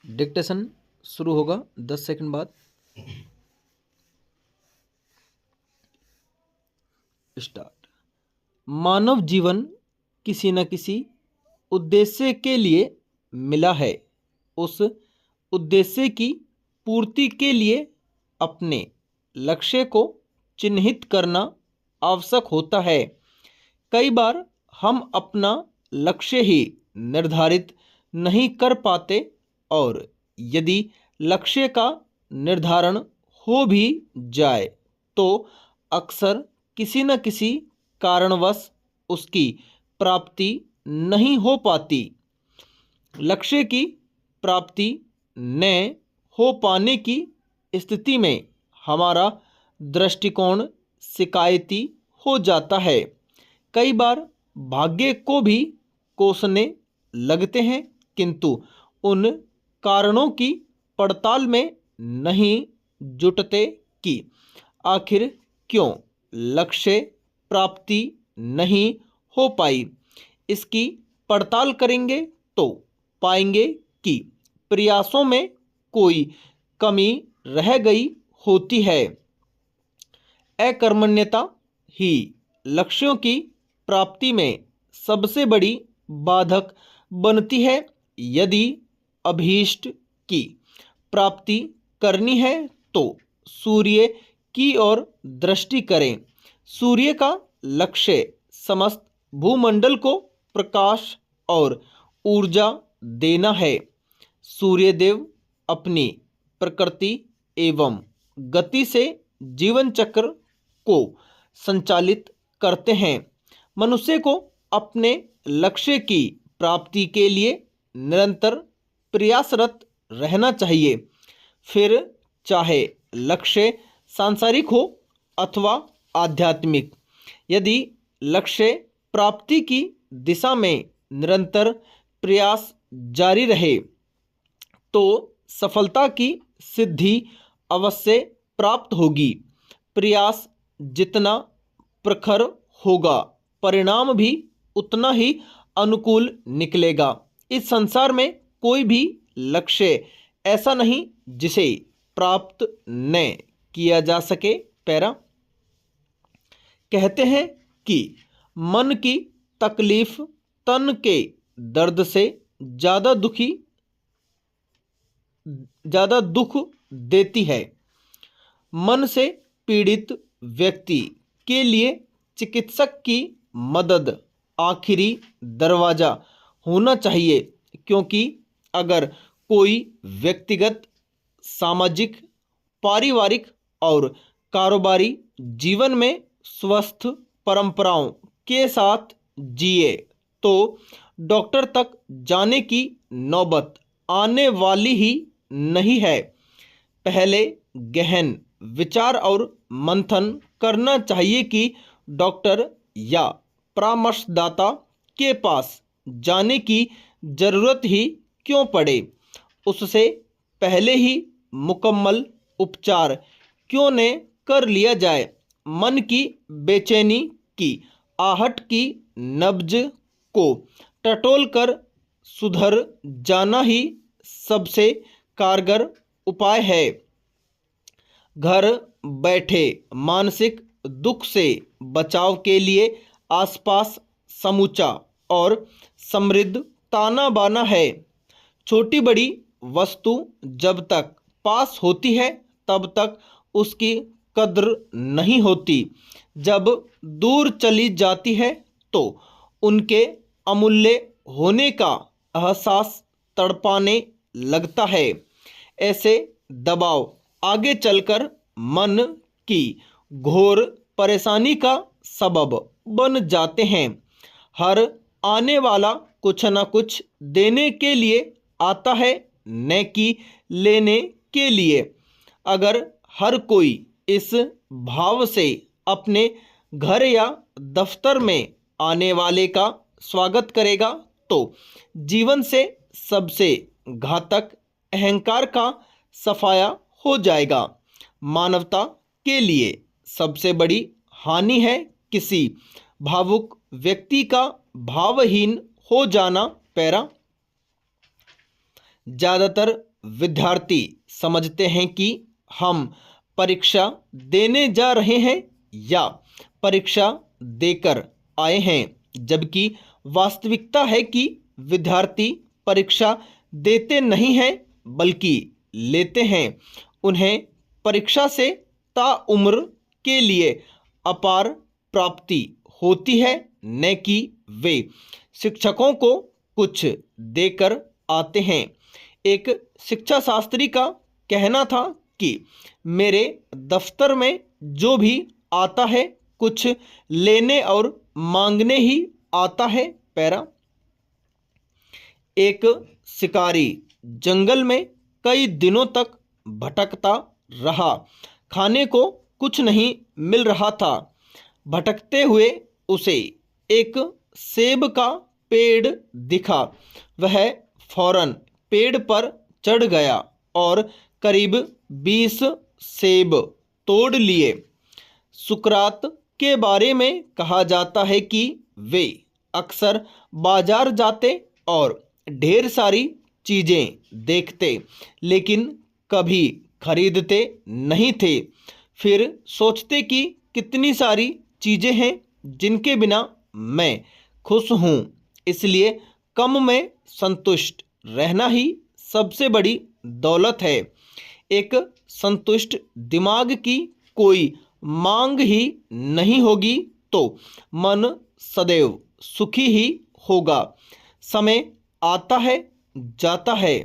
Dictation शुरू होगा 10 second बाद। स्टार्ट। मानव जीवन किसी न किसी उद्देश्य के लिए मिला है। उस उद्देश्य की पूर्ति के लिए अपने लक्ष्य को चिन्हित करना आवश्यक होता है। कई बार हम अपना लक्ष्य ही निर्धारित नहीं कर पाते और यदि लक्ष्य का निर्धारण हो भी जाए तो अक्सर किसी न किसी कारणवश उसकी प्राप्ति नहीं हो पाती। लक्ष्य की प्राप्ति न हो पाने की स्थिति में हमारा दृष्टिकोण शिकायती हो जाता है। कई बार भाग्य को भी कोसने लगते हैं, किंतु उन कारणों की पड़ताल में नहीं जुटते कि आखिर क्यों लक्ष्य प्राप्ति नहीं हो पाई। इसकी पड़ताल करेंगे तो पाएंगे कि प्रयासों में कोई कमी रह गई होती है। अकर्मण्यता ही लक्ष्यों की प्राप्ति में सबसे बड़ी बाधक बनती है। यदि अभीष्ट की प्राप्ति करनी है तो सूर्य की ओर दृष्टि करें। सूर्य का लक्ष्य समस्त भूमंडल को प्रकाश और ऊर्जा देना है। सूर्यदेव अपनी प्रकृति एवं गति से जीवन चक्र को संचालित करते हैं। मनुष्य को अपने लक्ष्य की प्राप्ति के लिए निरंतर प्रयासरत रहना चाहिए, फिर चाहे लक्ष्य सांसारिक हो अथवा आध्यात्मिक। यदि लक्ष्य प्राप्ति की दिशा में निरंतर प्रयास जारी रहे तो सफलता की सिद्धि अवश्य प्राप्त होगी। प्रयास जितना प्रखर होगा, परिणाम भी उतना ही अनुकूल निकलेगा। इस संसार में कोई भी लक्ष्य ऐसा नहीं जिसे प्राप्त न किया जा सके। पैरा कहते हैं कि मन की तकलीफ तन के दर्द से ज़्यादा दुख देती है। मन से पीड़ित व्यक्ति के लिए चिकित्सक की मदद आखिरी दरवाज़ा होना चाहिए, क्योंकि अगर कोई व्यक्तिगत, सामाजिक, पारिवारिक और कारोबारी जीवन में स्वस्थ परंपराओं के साथ जिए तो डॉक्टर तक जाने की नौबत आने वाली ही नहीं है। पहले गहन विचार और मंथन करना चाहिए कि डॉक्टर या परामर्शदाता के पास जाने की जरूरत ही क्यों पड़े। उससे पहले ही मुकम्मल उपचार क्यों न कर लिया जाए। मन की बेचैनी की आहट की नब्ज को टटोल कर सुधर जाना ही सबसे कारगर उपाय है। घर बैठे मानसिक दुख से बचाव के लिए आसपास समूचा और समृद्ध ताना बाना है। छोटी बड़ी वस्तु जब तक पास होती है तब तक उसकी कद्र नहीं होती। जब दूर चली जाती है तो उनके अमूल्य होने का एहसास तड़पाने लगता है। ऐसे दबाव आगे चलकर मन की घोर परेशानी का सबब बन जाते हैं। हर आने वाला कुछ न कुछ देने के लिए आता है, न कि लेने के लिए। अगर हर कोई इस भाव से अपने घर या दफ्तर में आने वाले का स्वागत करेगा तो जीवन से सबसे घातक अहंकार का सफाया हो जाएगा। मानवता के लिए सबसे बड़ी हानि है किसी भावुक व्यक्ति का भावहीन हो जाना। पैरा ज़्यादातर विद्यार्थी समझते हैं कि हम परीक्षा देने जा रहे हैं या परीक्षा देकर आए हैं, जबकि वास्तविकता है कि विद्यार्थी परीक्षा देते नहीं हैं बल्कि लेते हैं। उन्हें परीक्षा से ताउम्र के लिए अपार प्राप्ति होती है, न कि वे शिक्षकों को कुछ देकर आते हैं। एक शिक्षा शास्त्री का कहना था कि मेरे दफ्तर में जो भी आता है कुछ लेने और मांगने ही आता है। पैरा, एक शिकारी जंगल में कई दिनों तक भटकता रहा। खाने को कुछ नहीं मिल रहा था। भटकते हुए उसे एक सेब का पेड़ दिखा। वह फौरन पेड़ पर चढ़ गया और करीब 20 सेब तोड़ लिए। सुकरात के बारे में कहा जाता है कि वे अक्सर बाजार जाते और ढेर सारी चीज़ें देखते, लेकिन कभी खरीदते नहीं थे। फिर सोचते कि कितनी सारी चीज़ें हैं जिनके बिना मैं खुश हूँ, इसलिए कम में संतुष्ट रहना ही सबसे बड़ी दौलत है। एक संतुष्ट दिमाग की कोई मांग ही नहीं होगी तो मन सदैव सुखी ही होगा। समय आता है, जाता है,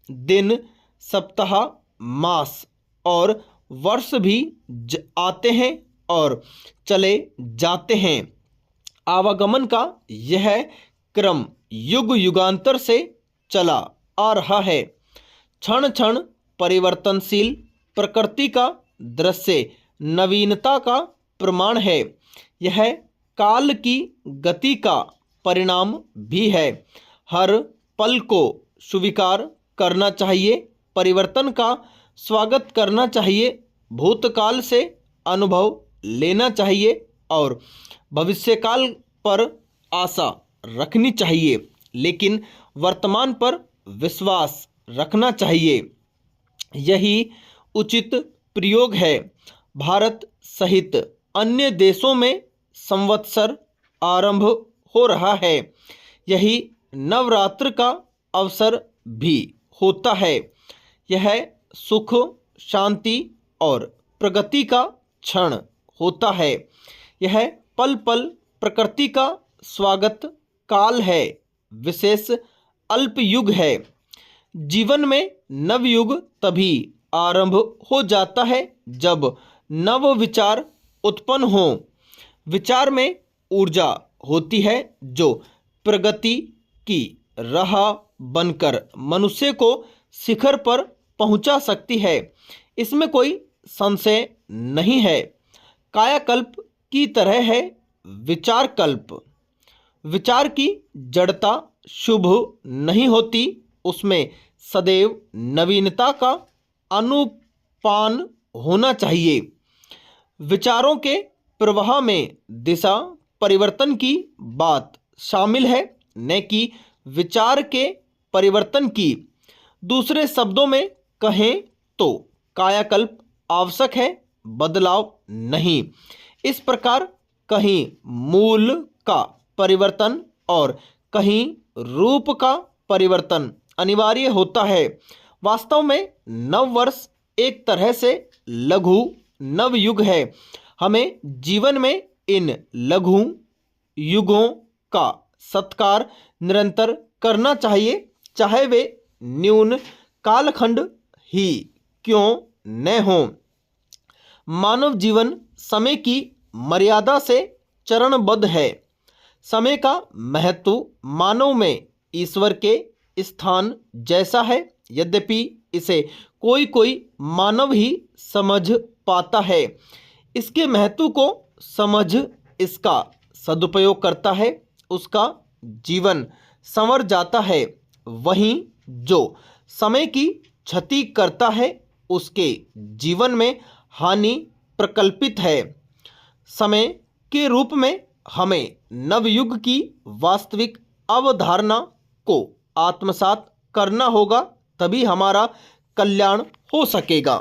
दिन, सप्ताह, मास और वर्ष भी आते हैं और चले जाते हैं। आवागमन का यह क्रम युग युगांतर से चला आ रहा है। क्षण क्षण परिवर्तनशील प्रकृति का दृश्य नवीनता का प्रमाण है। यह काल की गति का परिणाम भी है। हर पल को स्वीकार करना चाहिए, परिवर्तन का स्वागत करना चाहिए, भूतकाल से अनुभव लेना चाहिए और भविष्यकाल पर आशा रखनी चाहिए, लेकिन वर्तमान पर विश्वास रखना चाहिए। यही उचित प्रयोग है। भारत सहित अन्य देशों में संवत्सर आरंभ हो रहा है। यही नवरात्र का अवसर भी होता है। यह सुख, शांति और प्रगति का क्षण होता है। यह पल पल प्रकृति का स्वागत काल है। विशेष अल्प युग है। जीवन में नवयुग तभी आरंभ हो जाता है जब नव विचार उत्पन्न हो। विचार में ऊर्जा होती है जो प्रगति की राह बनकर मनुष्य को शिखर पर पहुंचा सकती है। इसमें कोई संशय नहीं है। कायाकल्प की तरह है विचार कल्प। विचार की जड़ता शुभ नहीं होती, उसमें सदैव नवीनता का अनुपान होना चाहिए। विचारों के प्रवाह में दिशा परिवर्तन की बात शामिल है, न कि विचार के परिवर्तन की। दूसरे शब्दों में कहें तो कायाकल्प आवश्यक है, बदलाव नहीं। इस प्रकार कहीं मूल का परिवर्तन और कहीं रूप का परिवर्तन अनिवार्य होता है। वास्तव में नववर्ष एक तरह से लघु नवयुग है। हमें जीवन में इन लघु युगों का सत्कार निरंतर करना चाहिए, चाहे वे न्यून कालखंड ही क्यों न हों। मानव जीवन समय की मर्यादा से चरणबद्ध है। समय का महत्व मानव में ईश्वर के स्थान जैसा है, यद्यपि इसे कोई कोई मानव ही समझ पाता है। इसके महत्व को समझ इसका सदुपयोग करता है, उसका जीवन संवर जाता है। वहीं जो समय की क्षति करता है उसके जीवन में हानि प्रकल्पित है। समय के रूप में हमें नवयुग की वास्तविक अवधारणा को आत्मसात करना होगा, तभी हमारा कल्याण हो सकेगा।